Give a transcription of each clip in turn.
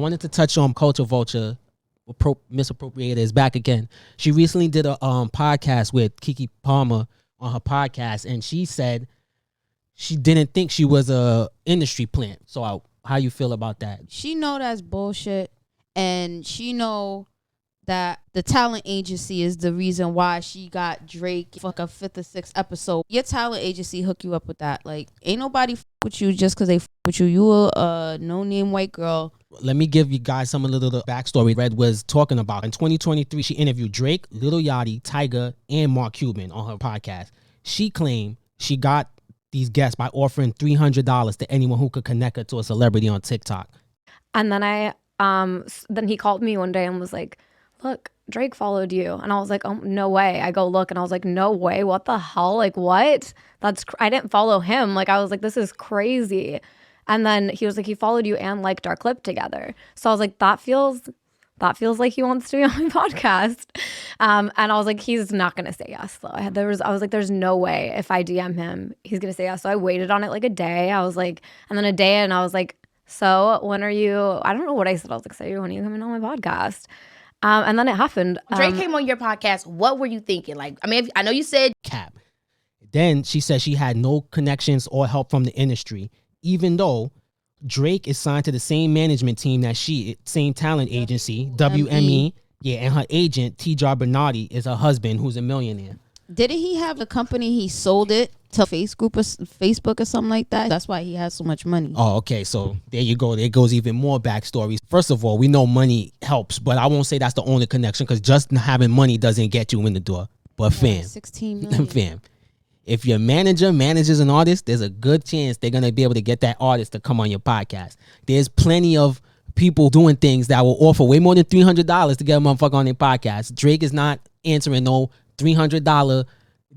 I wanted to touch on Culture Vulture. Misappropriated is back again. She recently did a podcast with Keke Palmer on her podcast, and she said she didn't think she was a industry plant. So how you feel about that? She know that's bullshit, and she know that the talent agency is the reason why she got Drake fuck a 5th or 6th episode. Your talent agency hook you up with that. Like, ain't nobody with you just because they with you. You a no-name white girl. Let me give you guys some of the little backstory Red was talking about. In 2023, she interviewed Drake, Lil Yachty, Tyga, and Mark Cuban on her podcast. She claimed she got these guests by offering $300 to anyone who could connect her to a celebrity on TikTok. And then then he called me one day and was like, look, Drake followed you. And I was like, oh, no way. I go look and I was like, no way. What the hell? Like, what? I didn't follow him. Like, I was like, this is crazy. And then he was like, he followed you and liked our clip together. So I was like, that feels like he wants to be on my podcast. And I was like, he's not going to say yes though. I was like, there's no way if I DM him, he's going to say yes. So I waited on it like a day. I was like, and then a day and I was like, so when are you, I don't know what I said. I was like, so when are you coming on my podcast? And then it happened. Drake came on your podcast. What were you thinking? Like, I mean, I know you said cap. Then she said she had no connections or help from the industry, even though Drake is signed to the same management team that same talent agency, WME. Yeah, and her agent, T.J. Bernardi, is her husband, who's a millionaire. Didn't he have a company? He sold it to Facebook or something like that. That's why he has so much money. Oh, okay. So there you go. There goes even more backstories. First of all, we know money helps, but I won't say that's the only connection because just having money doesn't get you in the door. But fam, 16 million. Fam, if your manager manages an artist, there's a good chance they're going to be able to get that artist to come on your podcast. There's plenty of people doing things that will offer way more than $300 to get a motherfucker on their podcast. Drake is not answering no $300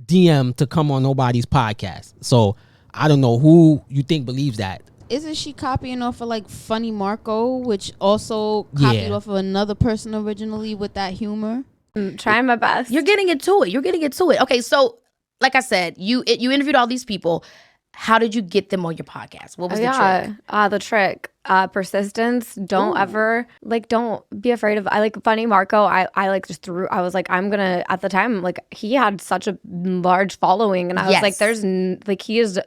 DM to come on nobody's podcast. So I don't know who you think believes that. Isn't she copying off of like Funny Marco, which also copied off of another person originally with that humor? I'm trying my best. You're getting into it. Okay, so like I said, you interviewed all these people. How did you get them on your podcast? What was the trick? The trick. Persistence. Don't be afraid of. I like Funny Marco. I like just threw. I was like, I'm gonna. At the time, like he had such a large following, and I was like, he is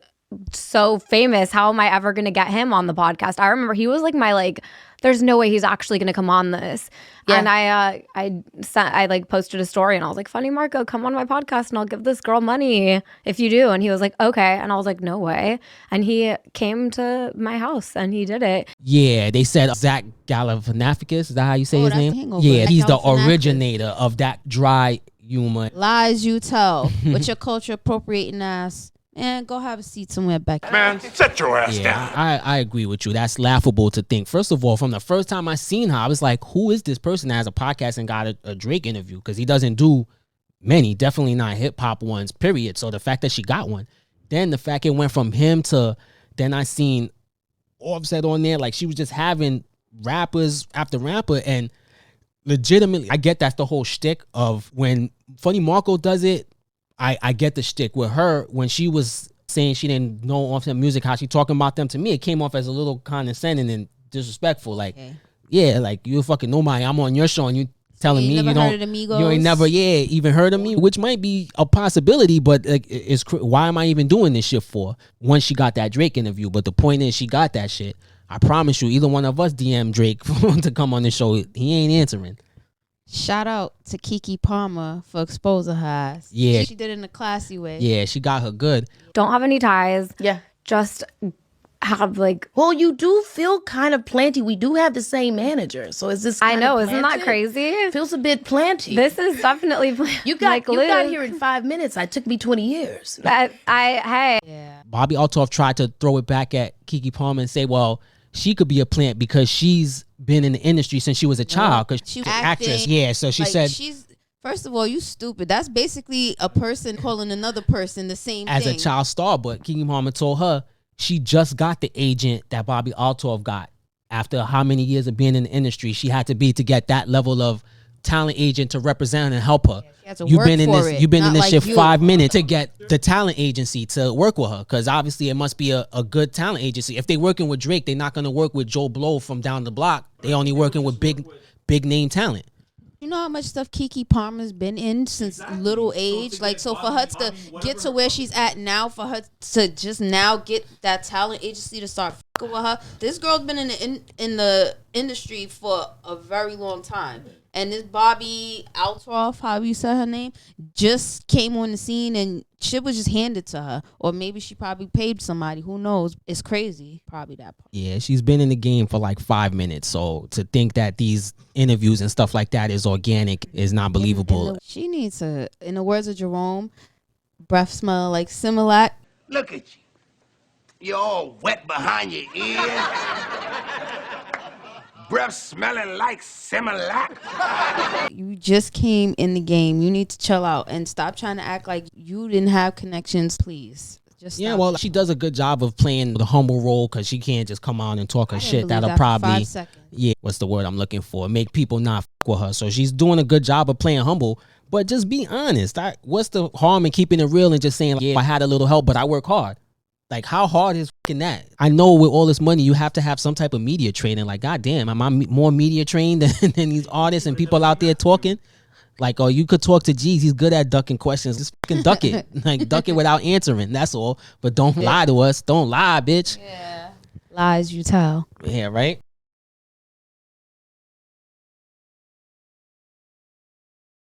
so famous. How am I ever gonna get him on the podcast? I remember he was like there's no way he's actually gonna come on this. Yeah. And I like posted a story and I was like, Funny Marco, come on my podcast and I'll give this girl money if you do. And he was like, okay. And I was like, no way. And he came to my house and he did it. Yeah, they said Zach Galifianakis. Is that how you say his name? Yeah, he's the originator of that dry humor. Lies you tell with your culture appropriating ass. And go have a seat somewhere back there. Man, set your ass down. I agree with you. That's laughable to think. First of all, from the first time I seen her, I was like, who is this person that has a podcast and got a Drake interview? Because he doesn't do many, definitely not hip-hop ones, period. So the fact that she got one. Then the fact it went from him to, then I seen Offset on there. Like she was just having rappers after rapper. And legitimately, I get that's the whole shtick of when Funny Marco does it. I get the shtick with her when she was saying she didn't know Offset music, how she talking about them. To me, it came off as a little condescending and disrespectful. Like, yeah, like you fucking nobody. I'm on your show and you telling me you ain't never even heard of me, which might be a possibility, but like, why am I even doing this shit for? Once she got that Drake interview, but the point is she got that shit. I promise you, either one of us DM Drake to come on the show, he ain't answering. Shout out to Keke Palmer for exposing her ass. Yeah. She did it in a classy way. Yeah, she got her good. Don't have any ties. Yeah. Just have like... Well, you do feel kind of planty. We do have the same manager. So is this I know. Isn't that crazy? It feels a bit planty. This is definitely planty. You got here in 5 minutes. It took me 20 years. Hey. Yeah. Bobbi Altoff tried to throw it back at Keke Palmer and say, well, she could be a plant because she's been in the industry since she was a child. Because she's an actress. Yeah, so she said... First of all, you stupid. That's basically a person calling another person the same as thing. A child star. But Keke Palmer told her she just got the agent that Bobbi Altoff got. After how many years of being in the industry she had to be to get that level of talent agent to represent and help her. She had to You've work been in for this. it, You've been in not this like shit you. 5 minutes to get the talent agency to work with her, because obviously it must be a good talent agency. If they working with Drake, they're not gonna work with Joe Blow from down the block. They only working with big name talent. You know how much stuff Keke Palmer's been in since little age? Like, so for her to get to where she's at now, for her to just now get that talent agency to start fucking with her, this girl's been in the industry for a very long time. And this Bobbi Altoff, how you said her name, just came on the scene and shit was just handed to her. Or maybe she probably paid somebody. Who knows? It's crazy. Probably that part. Yeah, she's been in the game for like 5 minutes. So to think that these interviews and stuff like that is organic is not believable. She needs to, in the words of Jerome, breath smell like Similac. Look at you. You're all wet behind your ears. Breath smelling like Similac. You just came in the game. You need to chill out and stop trying to act like you didn't have connections, please. Just Yeah, stop. well, she does a good job of playing the humble role, because she can't just come out and talk her I didn't shit. believe That'll that for probably 5 seconds. Yeah, what's the word I'm looking for? Make people not fuck with her. So she's doing a good job of playing humble, but just be honest. What's the harm in keeping it real and just saying, yeah, I had a little help, but I work hard? Like, how hard is fucking that? I know with all this money, you have to have some type of media training. Like, goddamn, am I more media trained than these artists and people out there talking? Like, oh, you could talk to G's. He's good at ducking questions. Just fucking duck it. Like, duck it without answering. That's all. But don't lie to us. Don't lie, bitch. Yeah. Lies you tell. Yeah, right?